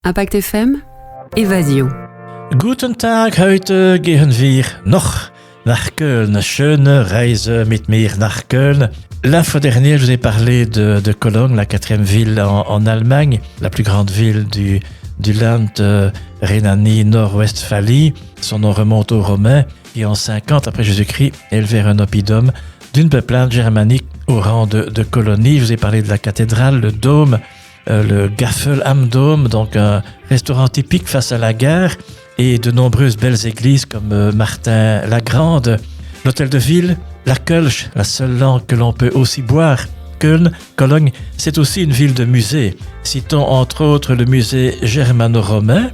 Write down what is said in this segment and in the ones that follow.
Impact FM, Évasion. Guten Tag, heute gehen wir noch nach Köln. Schöne Reise mit mir nach Köln. La fois dernière, je vous ai parlé de Cologne, la quatrième ville en Allemagne, la plus grande ville du Land de Rhénanie-Nord-Westphalie. Son nom remonte aux Romains qui, en 50 après Jésus-Christ, élevèrent un oppidum d'une peuplade germanique au rang de colonie. Je vous ai parlé de la cathédrale, le dôme, le Gaffel am Dom, donc un restaurant typique face à la gare, et de nombreuses belles églises comme Martin la Grande, l'hôtel de ville, la Kölsch, la seule langue que l'on peut aussi boire. Köln, Cologne, c'est aussi une ville de musées. Citons entre autres le musée germano-romain,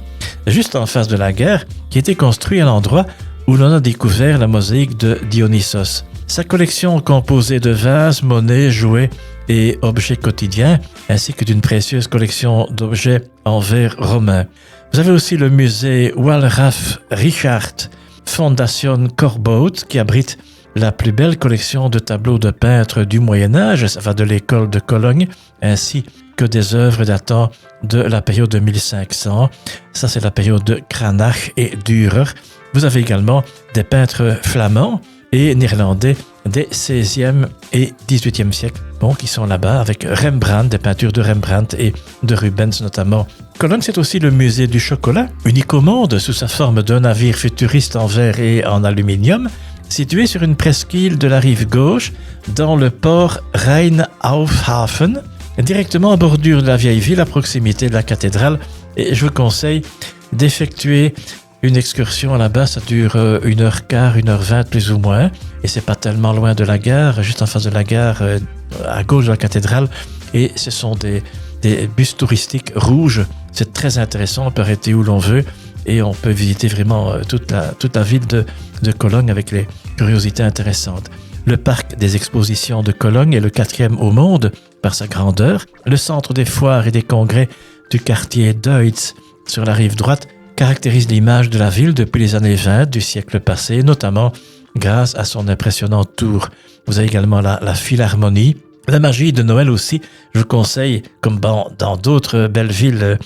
juste en face de la gare, qui a été construit à l'endroit où l'on a découvert la mosaïque de Dionysos. Sa collection composée de vases, monnaies, jouets et objets quotidiens, ainsi que d'une précieuse collection d'objets en verre romain. Vous avez aussi le musée Wallraf Richard Fondation Corbout, qui abrite la plus belle collection de tableaux de peintres du Moyen-Âge, ça va de l'école de Cologne, ainsi que des œuvres datant de la période de 1500. Ça, c'est la période de Cranach et Dürer. Vous avez également des peintres flamands et néerlandais des 16e et 18e siècles, qui sont là-bas avec Rembrandt, des peintures de Rembrandt et de Rubens notamment. Cologne, c'est aussi le musée du chocolat, unique au monde sous sa forme d'un navire futuriste en verre et en aluminium, situé sur une presqu'île de la rive gauche dans le port Rhein-Aufhafen, directement en bordure de la vieille ville à proximité de la cathédrale. Et je vous conseille d'effectuer une excursion là-bas, ça dure 1h15, 1h20 plus ou moins, et c'est pas tellement loin de la gare, juste en face de la gare, à gauche de la cathédrale, et ce sont des bus touristiques rouges. C'est très intéressant, on peut arrêter où l'on veut, et on peut visiter vraiment toute la ville de Cologne avec les curiosités intéressantes. Le parc des expositions de Cologne est le 4e au monde par sa grandeur. Le centre des foires et des congrès du quartier Deutz sur la rive droite caractérise l'image de la ville depuis les années 20 du siècle passé, notamment grâce à son impressionnante tour. Vous avez également la Philharmonie. La magie de Noël aussi, je vous conseille, comme dans d'autres belles villes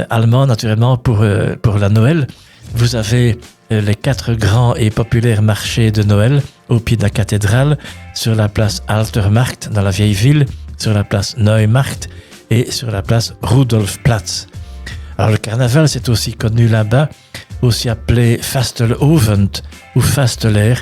allemandes naturellement pour la Noël, vous avez les 4 grands et populaires marchés de Noël au pied de la cathédrale, sur la place Altermarkt dans la vieille ville, sur la place Neumarkt et sur la place Rudolfplatz. Alors le carnaval, c'est aussi connu là-bas, aussi appelé Fastelovend ou Fastelair,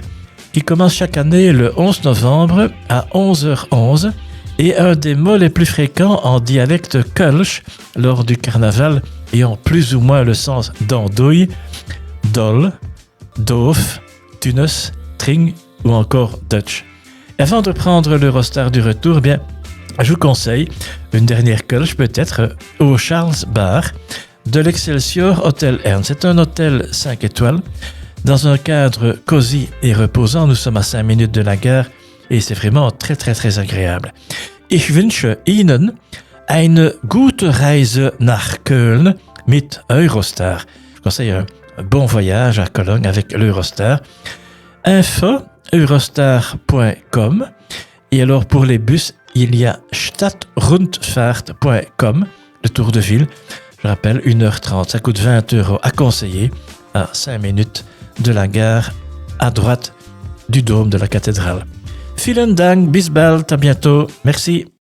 qui commence chaque année le 11 novembre à 11h11 et un des mots les plus fréquents en dialecte Kölsch lors du carnaval ayant plus ou moins le sens d'andouille, dol, doof, tunes, tring ou encore Dutch. Avant de prendre l'Eurostar du retour, je vous conseille une dernière Kölsch peut-être au Charles Bar de l'Excelsior Hotel Ernst. C'est un hôtel 5 étoiles dans un cadre cosy et reposant. Nous sommes à 5 minutes de la gare et c'est vraiment très très très agréable. Ich wünsche Ihnen eine gute Reise nach Köln mit Eurostar. Je conseille un bon voyage à Cologne avec l'Eurostar. Info eurostar.com. Et alors pour les bus, il y a stadtrundfahrt.com, le tour de ville. Je rappelle, 1h30, ça coûte 20 € à conseiller à 5 minutes de la gare à droite du dôme de la cathédrale. Vielen Dank, bis bald, à bientôt, merci.